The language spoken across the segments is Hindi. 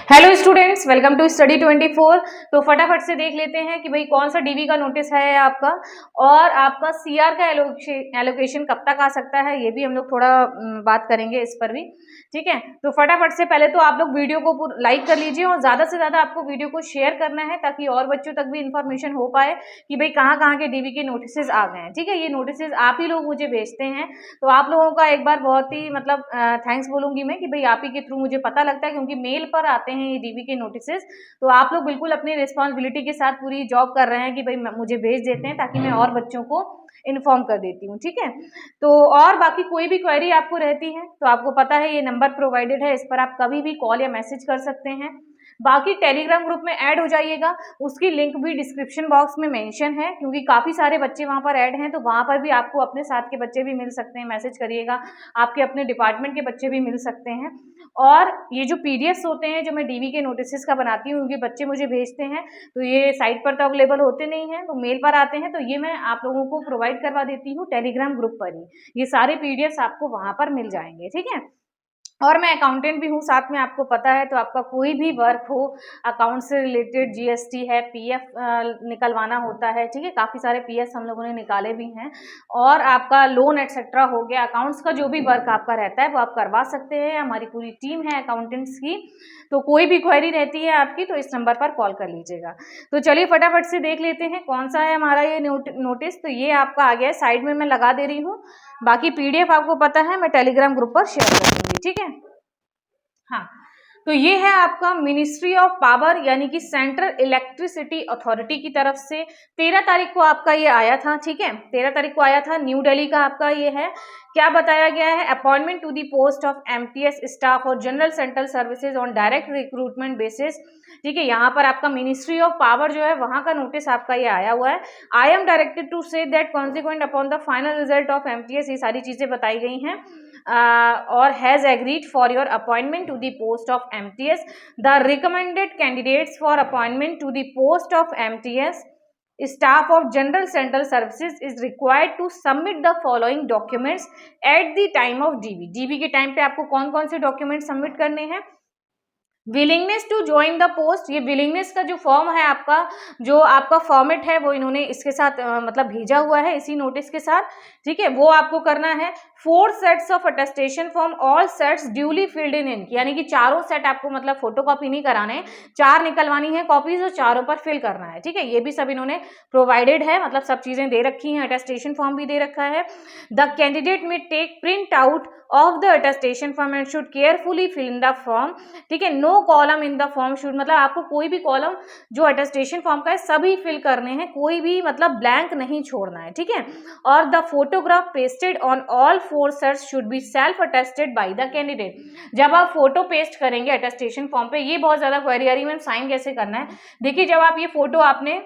Hello students, welcome to study 24। तो फटाफट से देख लेते हैं कि भाई कौन सा डीवी का नोटिस है आपका और आपका सीआर का एलोकेशन कब तक आ सकता है, ये भी हम लोग थोड़ा बात करेंगे इस पर भी। ठीक है, तो फटाफट से पहले तो आप लोग वीडियो को लाइक कर लीजिए और ज़्यादा से ज़्यादा आपको वीडियो को शेयर करना है ताकि और बच्चों तक भी इन्फॉर्मेशन हो पाए कि भाई कहाँ कहाँ के डीवी के नोटिस आ गए हैं। ठीक है, ये नोटिस आप ही लोग मुझे भेजते हैं, तो आप लोगों का एक बार बहुत ही मतलब थैंक्स बोलूंगी मैं कि भाई आप ही के थ्रू मुझे पता लगता है, क्योंकि मेल पर आते हैं ये डीवी के नोटिस। तो आप लोग बिल्कुल अपनी रिस्पॉन्सिबिलिटी के साथ पूरी जॉब कर रहे हैं कि भाई मुझे भेज देते हैं ताकि मैं और बच्चों को इन्फॉर्म कर देती हूँ। ठीक है, तो और बाकी कोई भी क्वेरी आपको रहती है तो आपको पता है ये नंबर प्रोवाइडेड है, इस पर आप कभी भी कॉल या मैसेज कर सकते हैं। बाकी टेलीग्राम ग्रुप में ऐड हो जाइएगा, उसकी लिंक भी डिस्क्रिप्शन बॉक्स में मेंशन है, क्योंकि काफ़ी सारे बच्चे वहाँ पर ऐड हैं, तो वहाँ पर भी आपको अपने साथ के बच्चे भी मिल सकते हैं। मैसेज करिएगा, आपके अपने डिपार्टमेंट के बच्चे भी मिल सकते हैं। और ये जो पीडीएफ्स होते हैं जो मैं डीवी के नोटिस का बनाती हूँ, क्योंकि बच्चे मुझे भेजते हैं, तो ये साइट पर तो अवेलेबल होते नहीं हैं, तो मेल पर आते हैं, तो ये मैं आप लोगों को प्रोवाइड करवा देती हूँ टेलीग्राम ग्रुप पर ही। ये सारे पीडीएफ्स आपको वहाँ पर मिल जाएंगे। ठीक है, और मैं अकाउंटेंट भी हूँ साथ में, आपको पता है, तो आपका कोई भी वर्क हो अकाउंट से रिलेटेड, जीएसटी है, पीएफ निकलवाना होता है। ठीक है, काफ़ी सारे पीएफ हम लोगों ने निकाले भी हैं, और आपका लोन एटसेट्रा हो गया, अकाउंट्स का जो भी वर्क आपका रहता है वो आप करवा सकते हैं। हमारी पूरी टीम है अकाउंटेंट्स की, तो कोई भी क्वेरी रहती है आपकी तो इस नंबर पर कॉल कर लीजिएगा। तो चलिए फटाफट से देख लेते हैं कौन सा है हमारा ये नोटिस। तो ये आपका आ गया है, साइड में मैं लगा दे रही हूँ, बाकी पीडीएफ आपको पता है मैं टेलीग्राम ग्रुप पर शेयर कर दूंगी। ठीक है, हाँ, तो ये है आपका मिनिस्ट्री ऑफ पावर यानी कि सेंट्रल इलेक्ट्रिसिटी अथॉरिटी की तरफ से 13 तारीख को आपका ये आया था। ठीक है, 13 तारीख को आया था, न्यू दिल्ली का आपका ये है। क्या बताया गया है? Appointment to the post of MTS staff और general central services on direct recruitment basis. ठीक है, यहाँ पर आपका मिनिस्ट्री ऑफ पावर जो है वहां का नोटिस आपका ये आया हुआ है। I am directed to say that consequent upon the final result of MTS, ये सारी चीजें बताई गई हैं। और has agreed for your appointment to the post of MTS. The recommended candidates for appointment to the post of MTS staff of General Central Services is required to submit the following documents at the time of DV. DV के टाइम पे आपको कौन कौन से डॉक्यूमेंट सबमिट करने हैं? Willingness to join the post, ये विलिंगनेस का जो फॉर्म है आपका, जो आपका फॉर्मेट है वो इन्होंने इसके साथ मतलब भेजा हुआ है इसी नोटिस के साथ। ठीक है, वो आपको करना है। 4 sets of attestation form, all sets duly filled in ink, यानी कि चारों सेट आपको मतलब फोटो कॉपी नहीं कराने हैं, 4 निकलवानी है कॉपीज और चारों पर फिल करना है। ठीक है, ये भी सब इन्होंने प्रोवाइडेड है, मतलब सब चीजें दे रखी हैं, अटेस्टेशन फॉर्म भी दे रखा है। The candidate may take print out of the attestation form and should carefully fill in the form. ठीक है, no column in the form should, मतलब आपको कोई भी कॉलम जो अटेस्टेशन फॉर्म का है सभी फिल करने हैं, कोई भी मतलब ब्लैंक नहीं छोड़ना है। ठीक है, और the photograph pasted on all 4 sets should be self attested by the candidate. जब आप फोटो पेस्ट करेंगे अटेस्टेशन फॉर्म पे, ये बहुत ज्यादा क्वेरी आ रही है मैम साइन कैसे करना है। देखिए, जब आप ये फोटो आपने,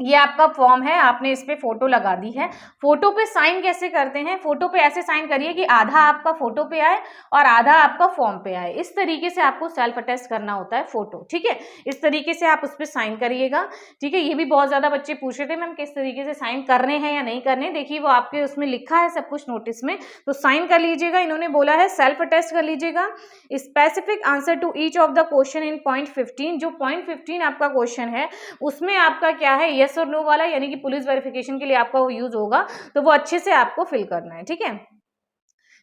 ये आपका फॉर्म है, आपने इस पे फोटो लगा दी है, फोटो पे साइन कैसे करते हैं? फोटो पे ऐसे साइन करिए कि आधा आपका फोटो पे आए और आधा आपका फॉर्म पे आए, इस तरीके से आपको सेल्फ अटेस्ट करना होता है फोटो। ठीक है, इस तरीके से आप उस पर साइन करिएगा। ठीक है, ये भी बहुत ज्यादा बच्चे पूछ रहे थे मैम किस तरीके से साइन करने हैं या नहीं करने, देखिए वो आपके उसमें लिखा है सब कुछ नोटिस में, तो साइन कर लीजिएगा। इन्होंने बोला है सेल्फ अटेस्ट कर लीजिएगा। Specific answer to each of the question in point 15, जो पॉइंट 15 आपका क्वेश्चन है उसमें आपका क्या है, यस और नो वाला, यानी कि पुलिस वेरिफिकेशन के लिए आपका वो यूज होगा, तो वो अच्छे से आपको फिल करना है। ठीक है,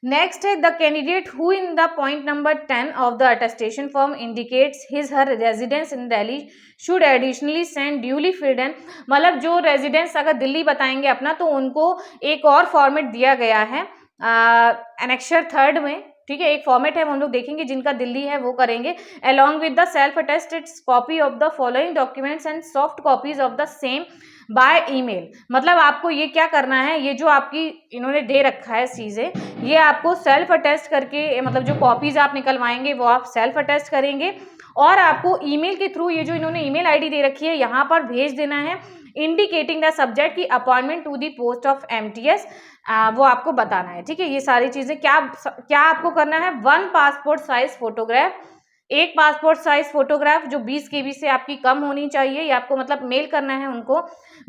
नेक्स्ट है the candidate who in the point number 10 of the attestation form indicates his her residence in Delhi should additionally send duly filled इन, मतलब जो रेजिडेंस अगर दिल्ली बताएंगे अपना तो उनको एक और फॉर्मेट दिया गया है एनेक्सर 3 में। ठीक है, एक फॉर्मेट है हम लोग देखेंगे, जिनका दिल्ली है वो करेंगे। Along with the self attested copy of the following documents and soft copies of the same by email, मतलब आपको ये क्या करना है, ये जो आपकी इन्होंने दे रखा है चीजें, ये आपको सेल्फ अटेस्ट करके, मतलब जो कॉपीज आप निकलवाएंगे वो आप सेल्फ अटेस्ट करेंगे, और आपको ईमेल के थ्रू, ये जो इन्होंने ईमेल आईडी दे रखी है यहाँ पर भेज देना है, इंडिकेटिंग द सब्जेक्ट की appointment to the post of MTS, वो आपको बताना है। ठीक है, ये सारी चीजें क्या आपको करना है, 1 पासपोर्ट साइज फोटोग्राफ, एक पासपोर्ट साइज फोटोग्राफ जो 20 KB से आपकी कम होनी चाहिए, ये आपको मतलब मेल करना है उनको।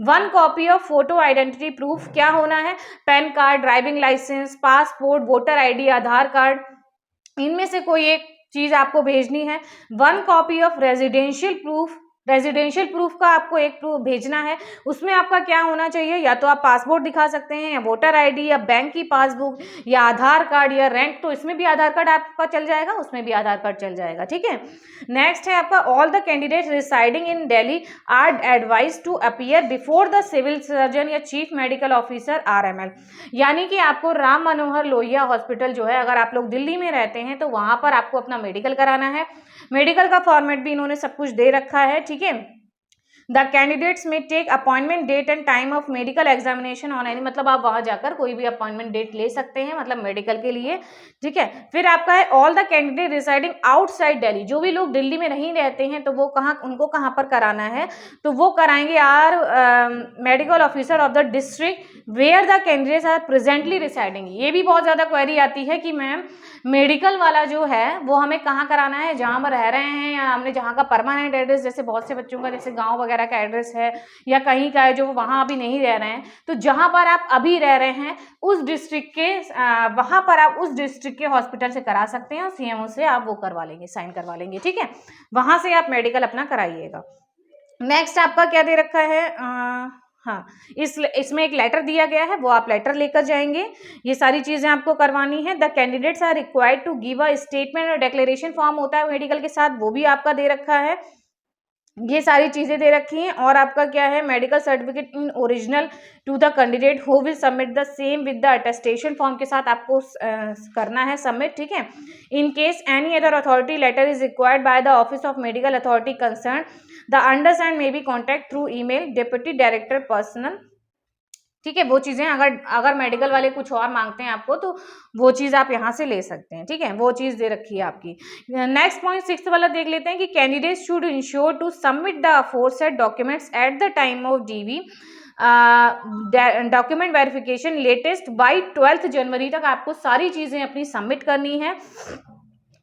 1 copy of photo identity proof, क्या होना है, PAN card, driving licence, passport, voter ID, Aadhaar card, इनमें से कोई एक चीज़ आपको भेजनी है। 1 कॉपी ऑफ रेजिडेंशियल प्रूफ का आपको एक प्रूफ भेजना है। उसमें आपका क्या होना चाहिए, या तो आप पासपोर्ट दिखा सकते हैं, या वोटर आईडी, या बैंक की पासबुक, या आधार कार्ड, या रेंट, तो इसमें भी आधार कार्ड आपका चल जाएगा, उसमें भी आधार कार्ड चल जाएगा, ठीक है। नेक्स्ट है आपका all the candidates residing in Delhi are advised to appear before the civil surgeon या चीफ मेडिकल ऑफिसर RML, यानी कि आपको राम मनोहर लोहिया हॉस्पिटल जो है, अगर आप लोग दिल्ली में रहते हैं तो वहां पर आपको अपना मेडिकल कराना है। मेडिकल का फॉर्मेट भी इन्होंने सब कुछ दे रखा है, ठीक है। The candidates may take appointment date and time of medical examination on any, मतलब आप वहां जाकर कोई भी अपॉइंटमेंट डेट ले सकते हैं, मतलब मेडिकल के लिए, ठीक है। फिर आपका है all the candidate residing outside Delhi, जो भी लोग दिल्ली में नहीं रहते हैं तो वो उनको कहाँ पर कराना है, तो वो कराएंगे medical officer of the district where the candidates are presently residing. ये भी बहुत ज्यादा क्वेरी आती है कि मैम मेडिकल वाला जो है वो हमें कहाँ कराना है, जहाँ हम रह रहे हैं या हमने जहाँ का परमानेंट एड्रेस, जैसे बहुत से बच्चों का जैसे गांव वगैरह का एड्रेस है या कहीं का है जो वहाँ अभी नहीं रह रहे हैं, तो जहाँ पर आप अभी रह रहे हैं उस डिस्ट्रिक्ट के वहाँ पर आप उस डिस्ट्रिक्ट के हॉस्पिटल से करा सकते हैं और CMO से आप वो करवा लेंगे, साइन करवा लेंगे, ठीक है। वहाँ से आप मेडिकल अपना कराइएगा। नेक्स्ट आपका क्या दे रखा है, हाँ, इसमें एक लेटर दिया गया है, वो आप लेटर लेकर जाएंगे। ये सारी चीजें आपको करवानी है। The candidates are required to give a statement और डिक्लेरेशन फॉर्म होता है मेडिकल के साथ, वो भी आपका दे रखा है। ये सारी चीजें दे रखी हैं। और आपका क्या है, medical certificate in original to the candidate who will submit the same with the attestation form के साथ आपको करना है सबमिट, ठीक है। In case any other authority letter is required by the office of medical authority concern, the undersigned may be contact through email deputy director personal, ठीक है। वो चीजें अगर मेडिकल वाले कुछ और मांगते हैं आपको तो वो चीज आप यहाँ से ले सकते हैं, ठीक है। वो चीज दे रखी है आपकी। नेक्स्ट पॉइंट 6 वाला देख लेते हैं कि candidate should ensure to submit the aforesaid documents at the time of DV document verification latest by 12 जनवरी तक आपको सारी चीजें अपनी सबमिट करनी है,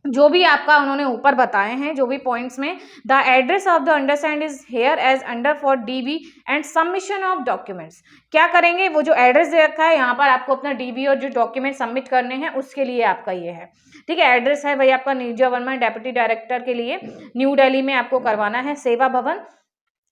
जो भी आपका उन्होंने ऊपर बताए हैं जो भी पॉइंट्स में। The address of the understand is here as under for DV and submission of documents. क्या करेंगे, वो जो एड्रेस दे रखा है यहाँ पर आपको अपना DV और जो डॉक्यूमेंट सबमिट करने हैं उसके लिए आपका ये है, ठीक है। एड्रेस है भाई आपका नीरजा वर्मा डेप्यूटी डायरेक्टर के लिए, न्यू दिल्ली में आपको करवाना है, सेवा भवन।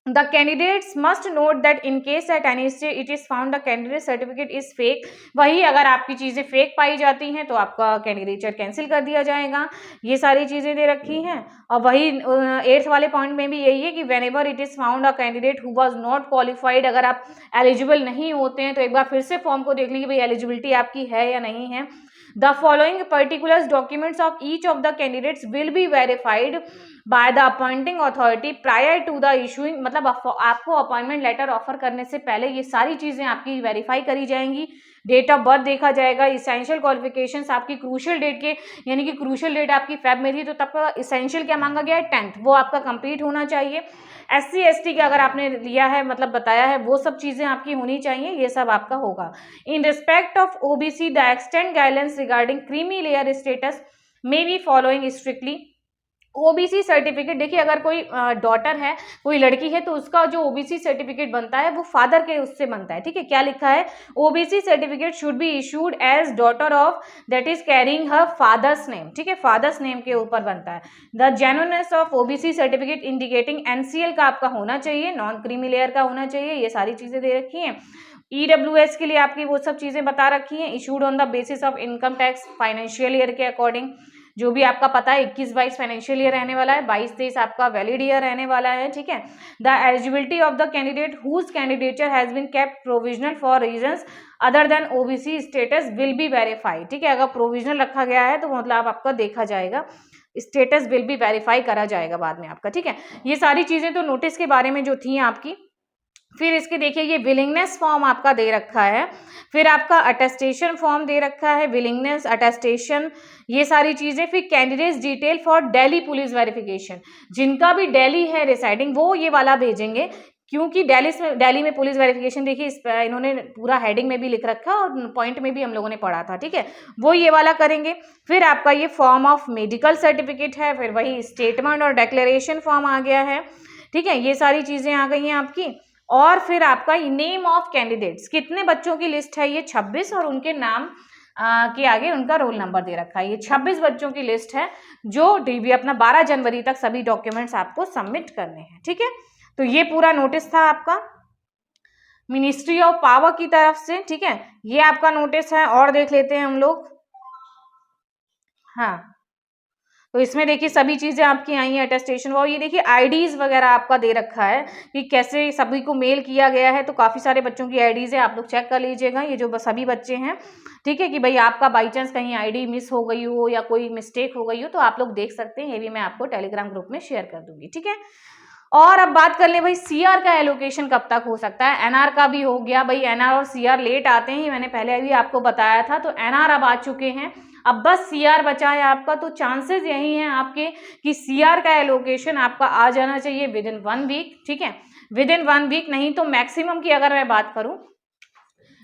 The candidates must note that in case at any stage it is found the candidate certificate is fake, वही अगर आपकी चीज़ें फेक पाई जाती हैं तो आपका कैंडिडेचर कैंसिल कर दिया जाएगा। ये सारी चीज़ें दे रखी हैं। और वही 8th वाले पॉइंट में भी यही है कि whenever it is found a candidate who was not qualified, अगर आप एलिजिबल नहीं होते हैं तो एक बार फिर से फॉर्म को देख लीजिए भाई एलिजिबिलिटी आपकी है या नहीं है। The following particulars documents of each of the candidates will be verified by the appointing authority prior to the issuing, मतलब आपको अपॉइंटमेंट लेटर ऑफर करने से पहले ये सारी चीजें आपकी वेरीफाई करी जाएंगी। डेट ऑफ बर्थ देखा जाएगा, इसेंशियल क्वालिफिकेशंस आपकी क्रूशियल डेट के, यानी कि क्रूशियल डेट आपकी फेब में थी तो तब का इसेंशियल क्या मांगा गया है 10th, वो आपका कंप्लीट होना चाहिए। SC ST का अगर आपने लिया है मतलब बताया है वो सब चीजें आपकी होनी चाहिए, ये सब आपका होगा। In respect of OBC the extend guidelines regarding creamy layer status may be following strictly. OBC certificate देखिए, अगर कोई डॉटर है, कोई लड़की है तो उसका जो OBC सर्टिफिकेट बनता है वो फादर के उससे बनता है, ठीक है। क्या लिखा है, OBC certificate should be issued as daughter of that is carrying her father's name, ठीक है, फादर्स नेम के ऊपर बनता है। The genuineness of OBC certificate indicating NCL का आपका होना चाहिए, नॉन क्रीमी लेयर का होना चाहिए, ये सारी चीजें दे रखी हैं। EWS के लिए आपकी वो सब चीजें बता रखी हैं। Issued on the basis of income tax financial year के अकॉर्डिंग, जो भी आपका पता है 21-22 फाइनेंशियल ईयर रहने वाला है, 22-23 आपका वैलिड ईयर रहने वाला है, ठीक है। The eligibility of the candidate whose candidature has been kept provisional for reasons other than OBC status will be verified, ठीक है। अगर प्रोविजनल रखा गया है तो मतलब आपका देखा जाएगा, स्टेटस विल बी वेरीफाई करा जाएगा बाद में आपका, ठीक है। ये सारी चीजें तो नोटिस के बारे में जो थी आपकी। फिर इसके देखिए ये विलिंगनेस फॉर्म आपका दे रखा है, फिर आपका अटेस्टेशन फॉर्म दे रखा है, विलिंगनेस अटेस्टेशन, ये सारी चीजें। फिर candidates detail for Delhi police verification, जिनका भी दिल्ली है रिसाइडिंग वो ये वाला भेजेंगे, क्योंकि दिल्ली में पुलिस वेरिफिकेशन देखिए इन्होंने पूरा हेडिंग में भी लिख रखा और पॉइंट में भी हम लोगों ने पढ़ा था, ठीक है, वो ये वाला करेंगे। फिर आपका ये फॉर्म ऑफ मेडिकल सर्टिफिकेट है, फिर वही स्टेटमेंट और डिक्लेरेशन फॉर्म आ गया है, ठीक है, ये सारी चीजें आ गई हैं आपकी। और फिर आपका नेम ऑफ कैंडिडेट्स, कितने बच्चों की लिस्ट है ये 26 और उनके नाम के आगे उनका रोल नंबर दे रखा है। ये 26 बच्चों की लिस्ट है जो डीवी अपना 12 जनवरी तक सभी डॉक्यूमेंट्स आपको सबमिट करने हैं। ठीक है, तो ये पूरा नोटिस था आपका मिनिस्ट्री ऑफ पावर की तरफ से। ठीक है, ये आपका नोटिस है। और देख लेते हैं हम लोग। हाँ, तो इसमें देखिए सभी चीजें आपकी आई हैं, अटेस्टेशन और ये देखिए आईडीज वगैरह आपका दे रखा है कि कैसे सभी को मेल किया गया है। तो काफी सारे बच्चों की आईडीज है, आप लोग चेक कर लीजिएगा। ये जो सभी बच्चे हैं, ठीक है, कि भाई आपका बाई चांस कहीं आईडी मिस हो गई हो या कोई मिस्टेक हो गई हो तो आप लोग देख सकते हैं। ये भी मैं आपको टेलीग्राम ग्रुप में शेयर कर दूंगी। ठीक है, और अब बात कर ले भाई सीआर का एलोकेशन कब तक हो सकता है। एनआर का भी हो गया भाई, एनआर और सीआर लेट आते हैं, मैंने पहले भी आपको बताया था। तो एनआर अब आ चुके हैं, अब बस सीआर बचा है आपका। तो चांसेस यही हैं आपके कि सीआर का एलोकेशन आपका आ जाना चाहिए विद इन 1 वीक। ठीक है, विद इन 1 वीक नहीं तो मैक्सिमम की अगर मैं बात करूं,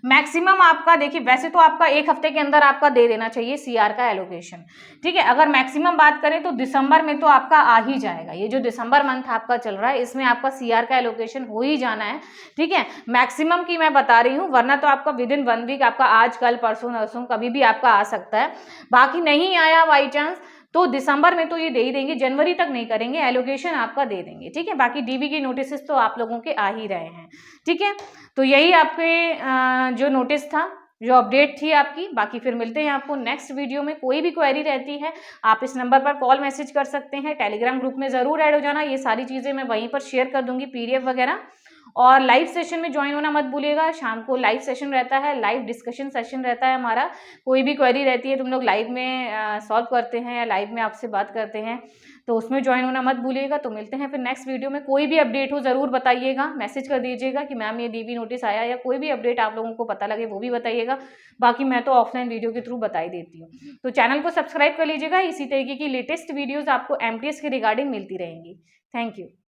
मैक्सिमम आपका देखिए वैसे तो आपका 1 हफ्ते के अंदर आपका दे देना चाहिए सीआर का एलोकेशन। ठीक है, अगर मैक्सिमम बात करें तो दिसंबर में तो आपका आ ही जाएगा। ये जो दिसंबर मंथ आपका चल रहा है इसमें आपका सीआर का एलोकेशन हो ही जाना है। ठीक है, मैक्सिमम की मैं बता रही हूँ, वरना तो आपका विद इन 1 वीक आपका आज कल परसों नरसों कभी भी आपका आ सकता है। बाकी नहीं आया बाई चांस तो दिसंबर में तो ये दे ही देंगे, जनवरी तक नहीं करेंगे, एलोकेशन आपका दे देंगे। ठीक है, बाकी डीवी की नोटिस तो आप लोगों के आ ही रहे हैं। ठीक है, तो यही आपके जो नोटिस था, जो अपडेट थी आपकी। बाकी फिर मिलते हैं आपको नेक्स्ट वीडियो में। कोई भी क्वेरी रहती है आप इस नंबर पर कॉल मैसेज कर सकते हैं। टेलीग्राम ग्रुप में ज़रूर ऐड हो जाना, ये सारी चीज़ें मैं वहीं पर शेयर कर दूंगी, पीडीएफ वगैरह। और लाइव सेशन में ज्वाइन होना मत भूलिएगा, शाम को लाइव सेशन रहता है, लाइव डिस्कशन सेशन रहता है हमारा। कोई भी क्वेरी रहती है तुम लोग लाइव में सॉल्व करते हैं या लाइव में आपसे बात करते हैं, तो उसमें ज्वाइन होना मत भूलिएगा। तो मिलते हैं फिर नेक्स्ट वीडियो में। कोई भी अपडेट हो ज़रूर बताइएगा, मैसेज कर दीजिएगा कि मैम ये डीवी नोटिस आया, या कोई भी अपडेट आप लोगों को पता लगे वो भी बताइएगा। बाकी मैं तो ऑफलाइन वीडियो के थ्रू बता ही देती हूँ। तो चैनल को सब्सक्राइब कर लीजिएगा, इसी तरीके की लेटेस्ट वीडियोज़ आपको एमटीएस के रिगार्डिंग मिलती रहेंगी। Thank you.